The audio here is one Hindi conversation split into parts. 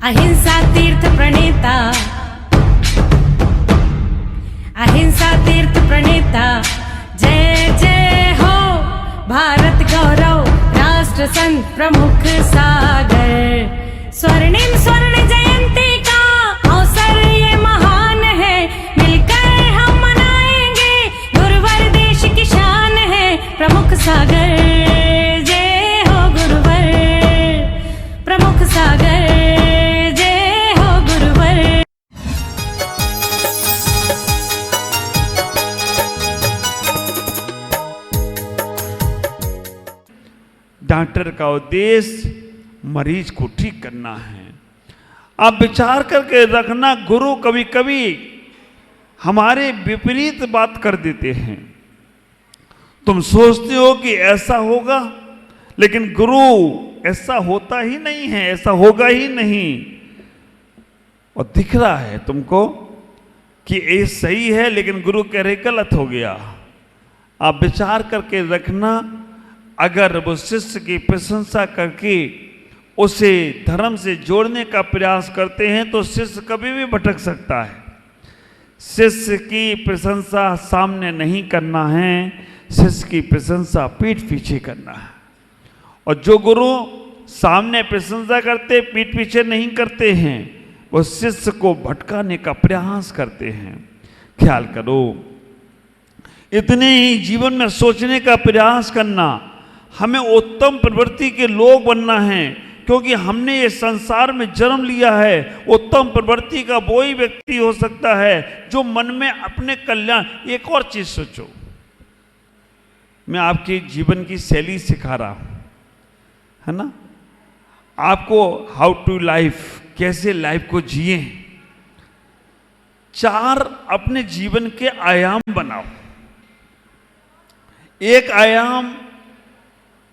अहिंसा तीर्थ प्रणेता, अहिंसा तीर्थ प्रणेता, जय जय हो भारत गौरव राष्ट्र संत प्रमुख सागर। स्वर्णिम स्वर्ण जयंती का अवसर ये महान है, मिलकर हम मनाएंगे गुरुवर देश की शान है प्रमुख सागर। जय हो गुरुवर प्रमुख सागर, जय हो गुरुवर। डॉक्टर का उद्देश्य मरीज को ठीक करना है। आप विचार करके रखना, गुरु कभी कभी हमारे विपरीत बात कर देते हैं। तुम सोचते हो कि ऐसा होगा, लेकिन गुरु ऐसा होता ही नहीं है, ऐसा होगा ही नहीं। और दिख रहा है तुमको कि ये सही है, लेकिन गुरु कह रहे गलत हो गया। आप विचार करके रखना, अगर वो शिष्य की प्रशंसा करके उसे धर्म से जोड़ने का प्रयास करते हैं तो शिष्य कभी भी भटक सकता है। शिष्य की प्रशंसा सामने नहीं करना है, शिष्य की प्रशंसा पीठ पीछे करना है। और जो गुरु सामने प्रशंसा करते पीठ पीछे नहीं करते हैं, वो शिष्य को भटकाने का प्रयास करते हैं। ख्याल करो, इतने ही जीवन में सोचने का प्रयास करना, हमें उत्तम प्रवृत्ति के लोग बनना है, क्योंकि हमने ये संसार में जन्म लिया है। उत्तम प्रवृत्ति का वो ही व्यक्ति हो सकता है जो मन में अपने कल्याण। एक और चीज सोचो, मैं आपके जीवन की शैली सिखा रहा हूं, है ना, आपको हाउ टू लाइफ, कैसे लाइफ को जिए। 4 अपने जीवन के आयाम बनाओ। एक आयाम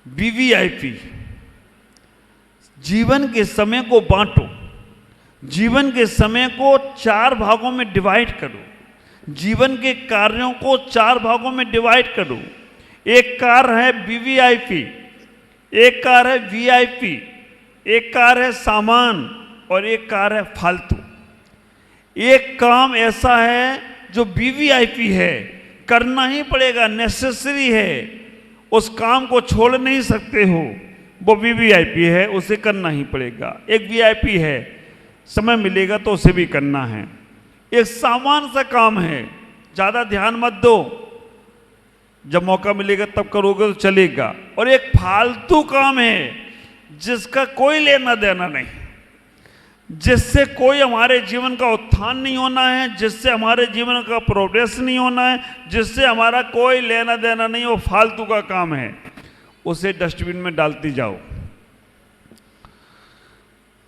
वीवीआईपी, जीवन के समय को बांटो, जीवन के समय को 4 भागों में डिवाइड करो, जीवन के कार्यों को 4 भागों में डिवाइड करो। एक कार्य है वीवीआईपी, एक कार्य है वीआईपी, एक कार्य है सामान, और एक कार्य है फालतू। एक काम ऐसा है जो वीवीआईपी है, करना ही पड़ेगा, नेसेसरी है, उस काम को छोड़ नहीं सकते हो, वो वीवीआईपी है, उसे करना ही पड़ेगा। एक वीआईपी है, समय मिलेगा तो उसे भी करना है। एक सामान्य सा काम है, ज़्यादा ध्यान मत दो, जब मौका मिलेगा तब करोगे तो चलेगा। और एक फालतू काम है जिसका कोई लेना देना नहीं, जिससे कोई हमारे जीवन का उत्थान नहीं होना है, जिससे हमारे जीवन का प्रोग्रेस नहीं होना है, जिससे हमारा कोई लेना देना नहीं, वो फालतू का काम है, उसे डस्टबिन में डालती जाओ।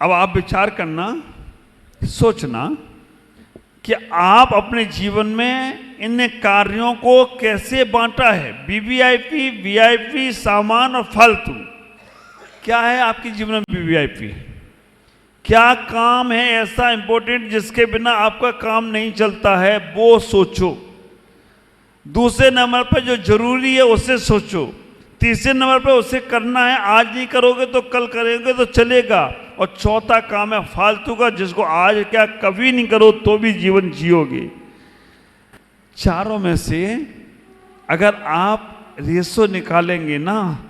अब आप विचार करना, सोचना कि आप अपने जीवन में इन कार्यों को कैसे बांटा है। वीवीआईपी, वीआईपी, सामान और फालतू। क्या है आपके जीवन में वीवीआईपी? क्या काम है ऐसा इंपॉर्टेंट जिसके बिना आपका काम नहीं चलता है, वो सोचो। दूसरे नंबर पर जो जरूरी है उसे सोचो। तीसरे नंबर पर उसे करना है, आज नहीं करोगे तो कल करेंगे तो चलेगा। और चौथा काम है फालतू का, जिसको आज क्या कभी नहीं करो तो भी जीवन जियोगे। चारों में से अगर आप रेशो निकालेंगे ना,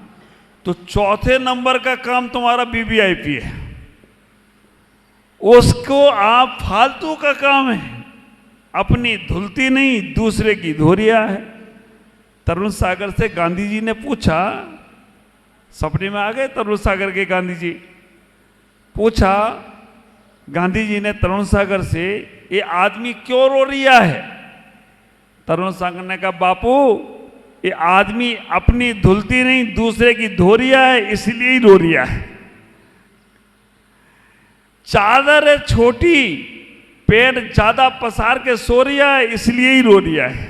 तो चौथे नंबर का काम तुम्हारा वीवीआईपी है, उसको आप फालतू का काम है, अपनी धुलती नहीं दूसरे की धोरिया है। तरुण सागर से गांधी जी ने पूछा, सपने में आ गए तरुण सागर के गांधी जी, पूछा गांधी जी ने तरुण सागर से, ये आदमी क्यों रो रिया है? तरुण सागर ने कहा, बापू ये आदमी अपनी धुलती नहीं दूसरे की धोरिया है, इसलिए ही रो रिया है। चादर है छोटी, पैर ज्यादा पसार के सो रिया है, इसलिए ही रो रिया है।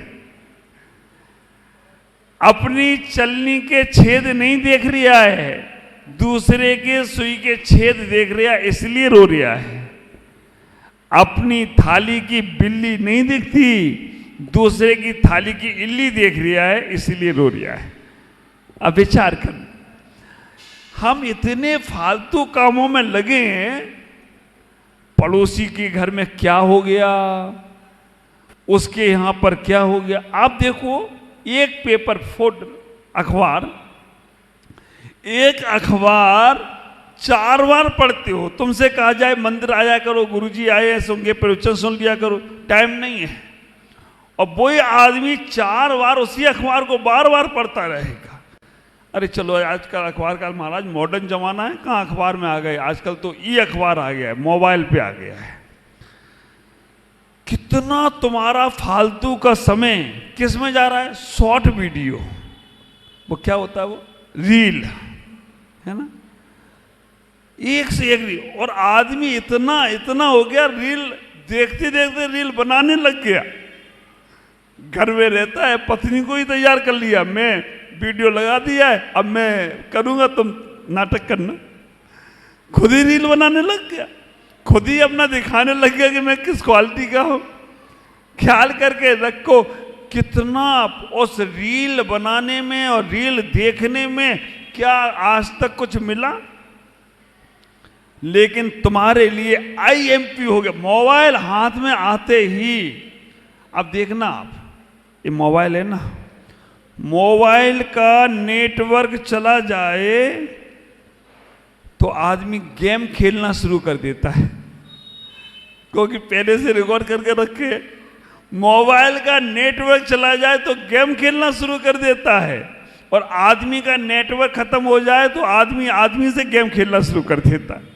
अपनी चलनी के छेद नहीं देख रिया है, दूसरे के सुई के छेद देख रिया है, इसलिए रो रिया है। अपनी थाली की बिल्ली नहीं दिखती, दूसरे की थाली की इल्ली देख रिया है, इसलिए रो रिया है। अब विचार कर, हम इतने फालतू कामों में लगे हैं पड़ोसी के घर में क्या हो गया, उसके यहां पर क्या हो गया। आप देखो, एक पेपर फोटो अखबार, एक अखबार 4 बार पढ़ते हो। तुमसे कहा जाए मंदिर आया करो, गुरुजी आए हैं उनके प्रवचन सुन लिया करो, टाइम नहीं है। और वही आदमी 4 बार उसी अखबार को बार बार पढ़ता रहेगा। अरे चलो, आजकल अखबार का महाराज मॉडर्न जमाना है, कहाँ अखबार में आ गए, आजकल तो ई अखबार आ गया है, मोबाइल पे आ गया है। कितना तुम्हारा फालतू का समय किस में जा रहा है? शॉर्ट वीडियो, वो क्या होता है, वो रील है ना, एक से एक रील। और आदमी इतना इतना हो गया, रील देखते देखते रील बनाने लग गया। घर में रहता है, पत्नी को ही तैयार कर लिया, मैं वीडियो लगा दिया है, अब मैं करूंगा, तुम नाटक करना। खुद ही रील बनाने लग गया, खुद ही अपना दिखाने लग गया कि मैं किस क्वालिटी का हूं। ख्याल करके रखो, कितना उस रील बनाने में और रील देखने में क्या आज तक कुछ मिला? लेकिन तुम्हारे लिए IMP हो गया। मोबाइल हाथ में आते ही, अब देखना, आप ये मोबाइल है ना, मोबाइल का नेटवर्क चला जाए तो आदमी गेम खेलना शुरू कर देता है, क्योंकि पहले से रिकॉर्ड करके रखे। मोबाइल का नेटवर्क चला जाए तो गेम खेलना शुरू कर देता है, और आदमी का नेटवर्क खत्म हो जाए तो आदमी से गेम खेलना शुरू कर देता है।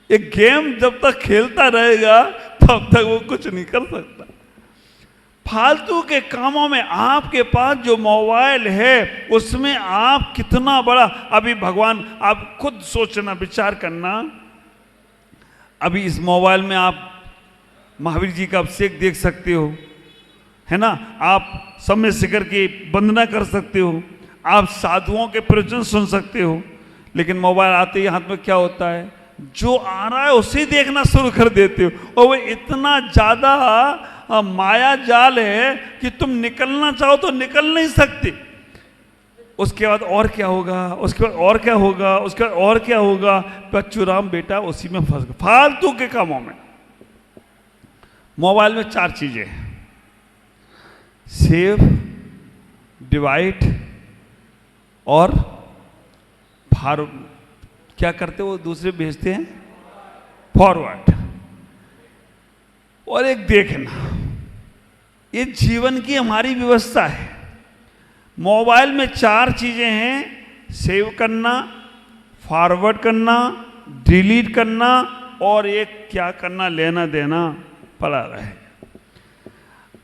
एक गेम जब तक खेलता रहेगा तब तक वो कुछ नहीं कर सकता। फालतू के कामों में आपके पास जो मोबाइल है उसमें आप कितना बड़ा, अभी भगवान, आप खुद सोचना, विचार करना, अभी इस मोबाइल में आप महावीर जी का अभिषेक देख सकते हो, है ना, आप समय शिखर की वंदना कर सकते हो, आप साधुओं के प्रवचन सुन सकते हो। लेकिन मोबाइल आते ही हाथ में क्या होता है, जो आ रहा है उसे देखना शुरू कर देते हो। और वो इतना ज्यादा माया जाल है कि तुम निकलना चाहो तो निकल नहीं सकते। उसके बाद और क्या होगा, उसके बाद और क्या होगा, उसके बाद और क्या होगा। बच्चूराम बेटा उसी में फंस गए, फालतू के कामों में। मोबाइल में 4 चीजें हैं, सेव, डिवाइड और क्या करते वो दूसरे भेजते हैं, फॉरवर्ड, और एक देखना। ये जीवन की हमारी व्यवस्था है। मोबाइल में 4 चीजें हैं, सेव करना, फॉरवर्ड करना, डिलीट करना, और एक क्या करना, लेना देना पड़ा रहे।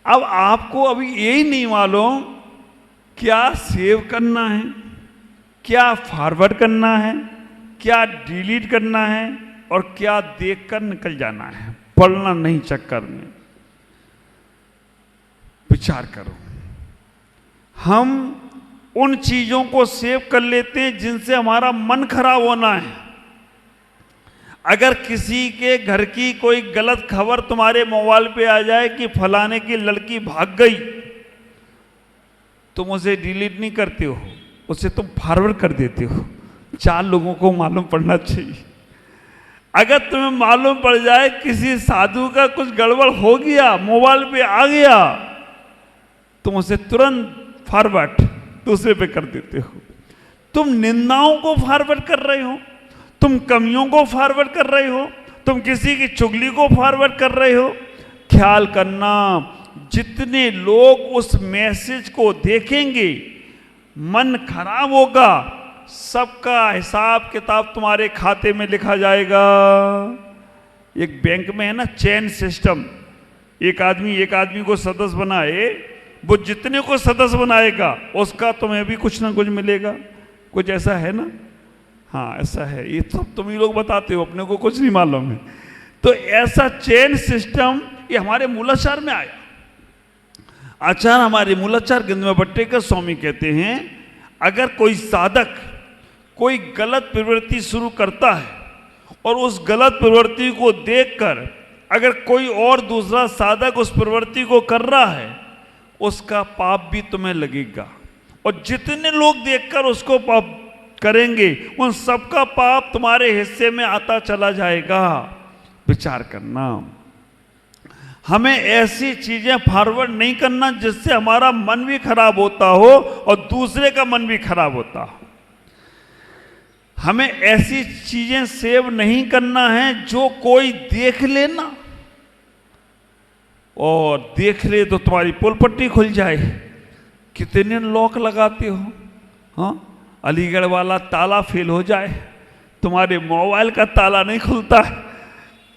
अब आपको अभी यही नहीं मालूम क्या सेव करना है, क्या फॉरवर्ड करना है, क्या डिलीट करना है, और क्या देखकर निकल जाना है, पढ़ना नहीं चक्कर में। विचार करो, हम उन चीजों को सेव कर लेते हैं जिनसे हमारा मन खराब होना है। अगर किसी के घर की कोई गलत खबर तुम्हारे मोबाइल पे आ जाए कि फलाने की लड़की भाग गई, तुम उसे डिलीट नहीं करते हो, उसे तुम फॉरवर्ड कर देते हो। 4 लोगों को मालूम पड़ना चाहिए। अगर तुम्हें मालूम पड़ जाए किसी साधु का कुछ गड़बड़ हो गया, मोबाइल पे आ गया, तुम उसे तुरंत फॉरवर्ड दूसरे पे कर देते हो। तुम निंदाओं को फॉरवर्ड कर रहे हो, तुम कमियों को फॉरवर्ड कर रहे हो, तुम किसी की चुगली को फॉरवर्ड कर रहे हो। ख्याल करना, जितने लोग उस मैसेज को देखेंगे मन खराब होगा, सबका हिसाब किताब तुम्हारे खाते में लिखा जाएगा। एक बैंक में है ना चेन सिस्टम, एक आदमी को सदस्य बनाए, वो जितने को सदस्य बनाएगा उसका तुम्हें भी कुछ ना कुछ मिलेगा। कुछ ऐसा है ना, हाँ ऐसा है। ये सब तुम ही लोग बताते हो, अपने को कुछ नहीं मालूम है। तो ऐसा चेन सिस्टम ये हमारे मूलाचार में आया। आचार्य हमारे मूलाचार गिंदमा भट्टेकर स्वामी कहते हैं, अगर कोई साधक कोई गलत प्रवृत्ति शुरू करता है और उस गलत प्रवृत्ति को देखकर अगर कोई और दूसरा साधक उस प्रवृत्ति को कर रहा है, उसका पाप भी तुम्हें लगेगा। और जितने लोग देखकर उसको पाप करेंगे, उन सबका पाप तुम्हारे हिस्से में आता चला जाएगा। विचार करना। हमें ऐसी चीजें फॉरवर्ड नहीं करना जिससे हमारा मन भी खराब होता हो और दूसरे का मन भी खराब होता हो। हमें ऐसी चीजें सेव नहीं करना है जो कोई देख लेना, और देख ले तो तुम्हारी पोल पट्टी खुल जाए। कितने लॉक लगाते हो, हाँ, अलीगढ़ वाला ताला फेल हो जाए, तुम्हारे मोबाइल का ताला नहीं खुलता है।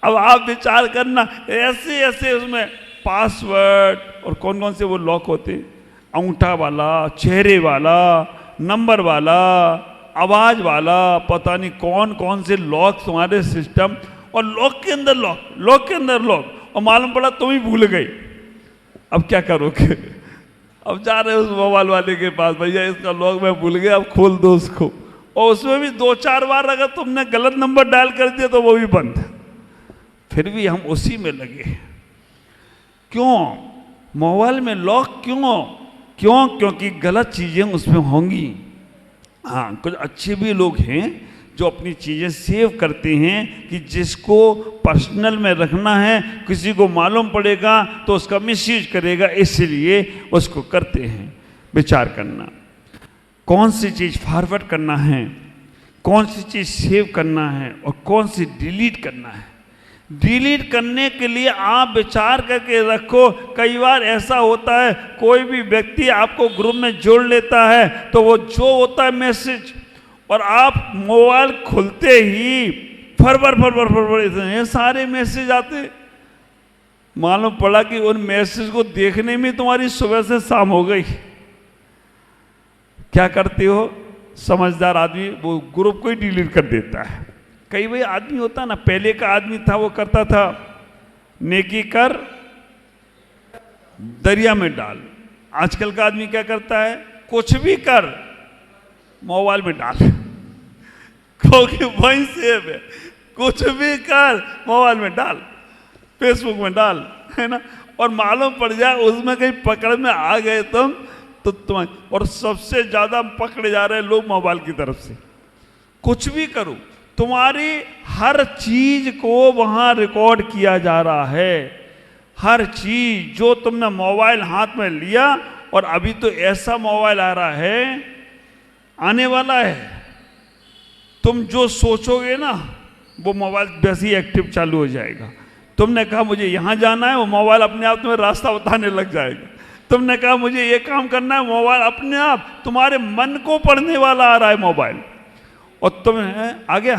अब आप विचार करना, ऐसे ऐसे उसमें पासवर्ड और कौन कौन से वो लॉक होते, अंगूठा वाला, चेहरे वाला, नंबर वाला, आवाज वाला, पता नहीं कौन कौन से लॉक तुम्हारे सिस्टम, और लॉक के अंदर लॉक, लॉक के अंदर लॉक, और मालूम पड़ा तुम ही भूल गई। अब क्या करोगे? अब जा रहे हो उस मोबाइल वाले के पास, भैया इसका लॉक मैं भूल गया, अब खोल दो उसको, और उसमें भी 2-4 बार अगर तुमने गलत नंबर डायल कर दिया तो वो भी बंद है। फिर भी हम उसी में लगे। क्यों? मोबाइल में लॉक क्यों? क्योंकि गलत चीजें उसमें होंगी। हाँ, कुछ अच्छे भी लोग हैं जो अपनी चीजें सेव करते हैं कि जिसको पर्सनल में रखना है, किसी को मालूम पड़ेगा तो उसका मिसयूज करेगा, इसलिए उसको करते हैं। विचार करना, कौन सी चीज फॉरवर्ड करना है, कौन सी चीज सेव करना है और कौन सी डिलीट करना है। डिलीट करने के लिए आप विचार करके रखो। कई बार ऐसा होता है, कोई भी व्यक्ति आपको ग्रुप में जोड़ लेता है तो वो जो होता है मैसेज, और आप मोबाइल खुलते ही फरवर इतने सारे मैसेज आते, मालूम पड़ा कि उन मैसेज को देखने में तुम्हारी सुबह से शाम हो गई। क्या करते हो? समझदार आदमी वो ग्रुप को ही डिलीट कर देता है। कई भाई आदमी होता ना, पहले का आदमी था वो करता था, नेकी कर दरिया में डाल। आजकल का आदमी क्या करता है? कुछ भी कर मोबाइल में डाल, क्योंकि वही सेव है। कुछ भी कर मोबाइल में डाल, फेसबुक में डाल, है ना, और मालूम पड़ जाए उसमें कहीं पकड़ में आ गए तुम तो तुम, और सबसे ज्यादा पकड़े जा रहे हैं लोग मोबाइल की तरफ से। कुछ भी करो, तुम्हारी हर चीज को वहां रिकॉर्ड किया जा रहा है। हर चीज जो तुमने मोबाइल हाथ में लिया, और अभी तो ऐसा मोबाइल आ रहा है, आने वाला है, तुम जो सोचोगे ना वो मोबाइल वैसे ही एक्टिव चालू हो जाएगा। तुमने कहा मुझे यहां जाना है, वो मोबाइल अपने आप तुम्हें रास्ता बताने लग जाएगा। तुमने कहा मुझे ये काम करना है, मोबाइल अपने आप तुम्हारे मन को पढ़ने वाला आ रहा है मोबाइल, और तुम्हें आ गया,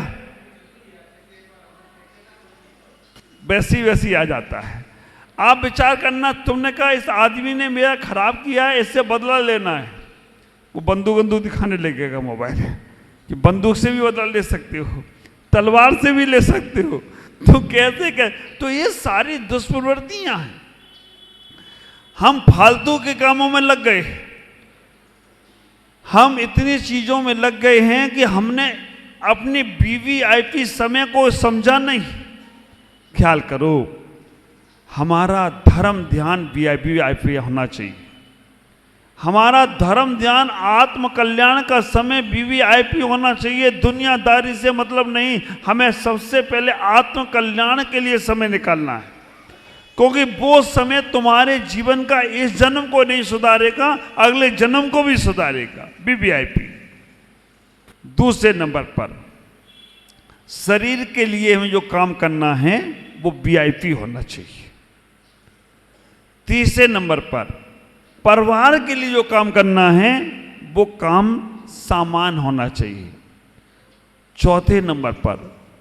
वैसी आ जाता है। आप विचार करना, तुमने कहा इस आदमी ने मेरा खराब किया है, इससे बदला लेना है, वो बंदूक दिखाने लगेगा मोबाइल, कि बंदूक से भी बदला ले सकते हो, तलवार से भी ले सकते हो, तो कैसे तो ये सारी दुष्प्रवृत्तियां हैं। हम फालतू के कामों में लग गए, हम इतनी चीजों में लग गए हैं कि हमने अपनी वीवीआईपी समय को समझा नहीं। ख्याल करो, हमारा धर्म ध्यान वीवीआईपी होना चाहिए। हमारा धर्म ध्यान आत्म कल्याण का समय वीवीआईपी होना चाहिए। दुनियादारी से मतलब नहीं, हमें सबसे पहले आत्म कल्याण के लिए समय निकालना है, क्योंकि वो समय तुम्हारे जीवन का इस जन्म को नहीं सुधारेगा, अगले जन्म को भी सुधारेगा। वीवीआईपी। दूसरे नंबर पर, शरीर के लिए हमें जो काम करना है वो वीआईपी होना चाहिए। तीसरे नंबर पर, परिवार के लिए जो काम करना है वो काम सामान होना चाहिए। चौथे नंबर पर,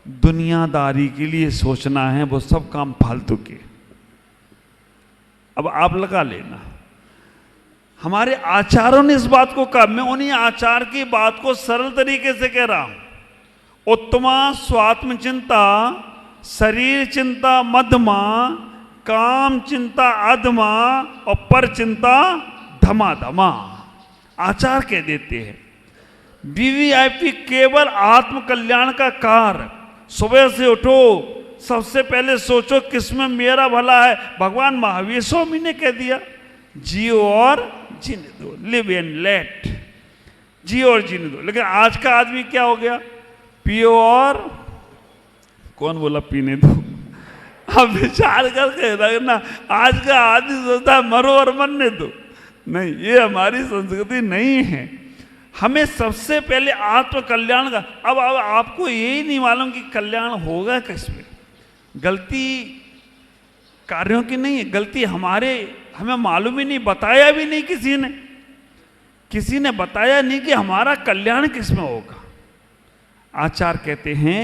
दुनियादारी के लिए सोचना है, वो सब काम फालतू के। अब आप लगा लेना, हमारे आचार्यों ने इस बात को कहा, मैं उन्हीं आचार की बात को सरल तरीके से कह रहा हूं। उत्तमा स्वात्म चिंता, शरीर चिंता मध्यमा, काम चिंता अधमा, और पर चिंता धमाधमा। आचार कह देते हैं वीवीआईपी केवल आत्म कल्याण का कार्य। सुबह से उठो, सबसे पहले सोचो किसमें मेरा भला है। भगवान महावीर स्वामी ने कह दिया, जियो और जीने दो, लिव एंड लेट, जियो और जीने दो। लेकिन आज का आदमी क्या हो गया, पियो और, कौन बोला पीने दो, अब विचार करके रखना। आज का आदमी सोचता है मरो और मरने दो, नहीं, ये हमारी संस्कृति नहीं है। हमें सबसे पहले आत्म कल्याण का, अब आपको यही नहीं मालूम कि कल्याण होगा किसमें। गलती कार्यों की नहीं है, गलती हमें मालूम ही नहीं, बताया भी नहीं किसी ने बताया नहीं कि हमारा कल्याण किसमें होगा। आचार्य कहते हैं,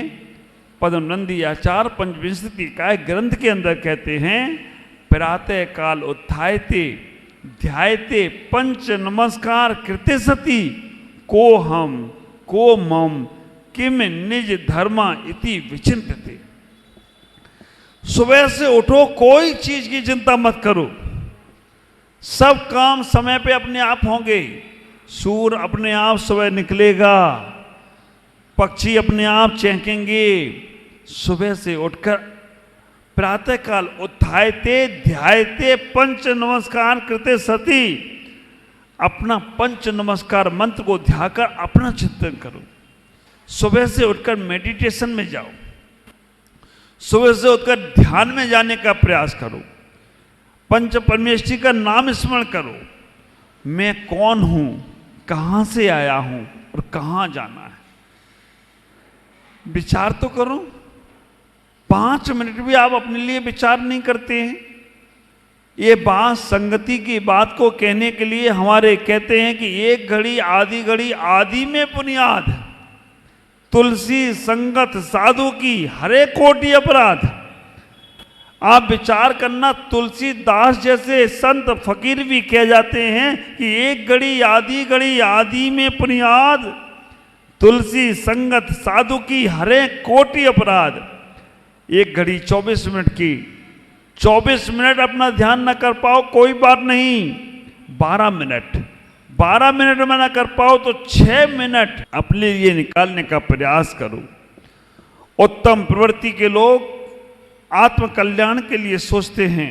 पद्मनंदी आचार्य पंचविंशति काय ग्रंथ के अंदर कहते हैं, प्रातः काल उत्थायते ध्यायते पंच नमस्कार कृते सती को हम को मम किम निज धर्मा इति विचिंतते। सुबह से उठो, कोई चीज की चिंता मत करो, सब काम समय पे अपने आप होंगे। सूर्य अपने आप सुबह निकलेगा, पक्षी अपने आप चहकेंगे। सुबह से उठकर प्रातः काल उत्थायते ध्यायते पंच नमस्कार कृते सती, अपना पंच नमस्कार मंत्र को ध्याकर अपना चिंतन करो। सुबह से उठकर मेडिटेशन में जाओ, सुबह से उठकर ध्यान में जाने का प्रयास करो, पंच परमेष्ठी का नाम स्मरण करो। मैं कौन हूं, कहां से आया हूं और कहां जाना है, विचार तो करो। 5 मिनट भी आप अपने लिए विचार नहीं करते हैं। ये बात संगति की बात को कहने के लिए हमारे कहते हैं कि एक घड़ी आदि में बुनियाद, तुलसी संगत साधु की हरे कोटि अपराध। आप विचार करना, तुलसीदास जैसे संत फकीर भी कह जाते हैं कि एक घड़ी आदि में बुनियाद, तुलसी संगत साधु की हरे कोटि अपराध। एक घड़ी 24 मिनट की, 24 मिनट अपना ध्यान न कर पाओ कोई बात नहीं, 12 मिनट में ना कर पाओ तो 6 मिनट अपने लिए निकालने का प्रयास करो। उत्तम प्रवृत्ति के लोग आत्म कल्याण के लिए सोचते हैं,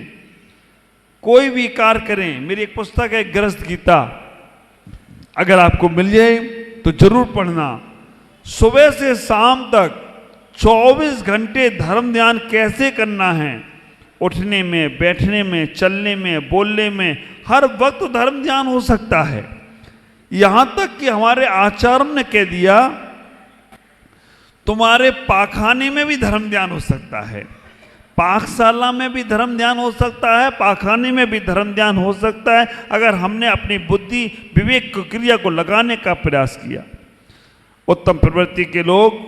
कोई भी कार्य करें। मेरी एक पुस्तक है गृहस्थ गीता, अगर आपको मिल जाए तो जरूर पढ़ना। सुबह से शाम तक 24 घंटे धर्म ध्यान कैसे करना है, उठने में, बैठने में, चलने में, बोलने में, हर वक्त धर्म ध्यान हो सकता है। यहां तक कि हमारे आचार्य ने कह दिया, तुम्हारे पाखाने में भी धर्म ध्यान हो सकता है, पाकशाला में भी धर्म ध्यान हो सकता है, पाखाने में भी धर्म ध्यान हो सकता है, अगर हमने अपनी बुद्धि विवेक क्रिया को लगाने का प्रयास किया। उत्तम प्रवृत्ति के लोग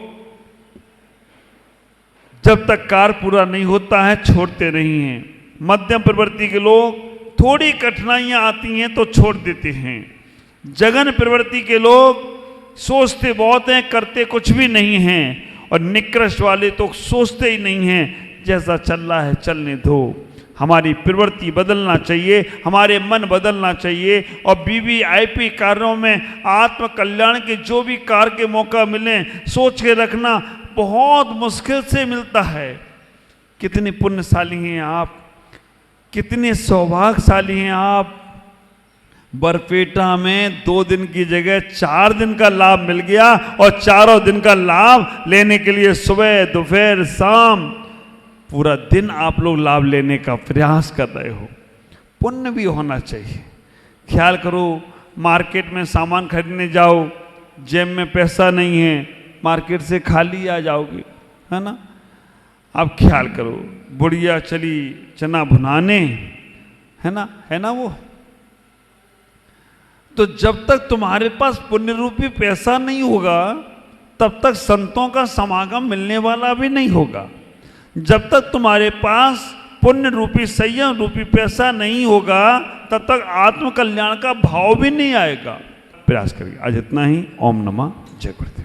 जब तक कार्य पूरा नहीं होता है छोड़ते नहीं हैं। मध्यम प्रवृत्ति के लोग थोड़ी कठिनाइयां आती हैं तो छोड़ देते हैं। जघन प्रवृत्ति के लोग सोचते बहुत हैं, करते कुछ भी नहीं हैं। और निकृष्ट वाले तो सोचते ही नहीं हैं, जैसा चल रहा है चलने दो। हमारी प्रवृत्ति बदलना चाहिए, हमारे मन बदलना चाहिए। और वीवीआईपी कार्यों में आत्म कल्याण के जो भी कार्य के मौका मिले, सोच के रखना बहुत मुश्किल से मिलता है। कितने पुण्यशाली हैं आप, कितने सौभाग्यशाली हैं आप। बरपेटा में 2 दिन की जगह 4 दिन का लाभ मिल गया, और चारों दिन का लाभ लेने के लिए सुबह दोपहर शाम पूरा दिन आप लोग लाभ लेने का प्रयास कर रहे हो। पुण्य भी होना चाहिए। ख्याल करो, मार्केट में सामान खरीदने जाओ, जेब में पैसा नहीं है, मार्केट से खाली आ जाओगे, है ना। अब ख्याल करो, बुढ़िया चली चना भुनाने, है ना वो। तो जब तक तुम्हारे पास पुण्य रूपी पैसा नहीं होगा, तब तक संतों का समागम मिलने वाला भी नहीं होगा। जब तक तुम्हारे पास पुण्य रूपी संयम रूपी पैसा नहीं होगा, तब तक आत्म कल्याण का भाव भी नहीं आएगा। प्रयास करिए। आज इतना ही। ओम नमः जय गुरुदेव।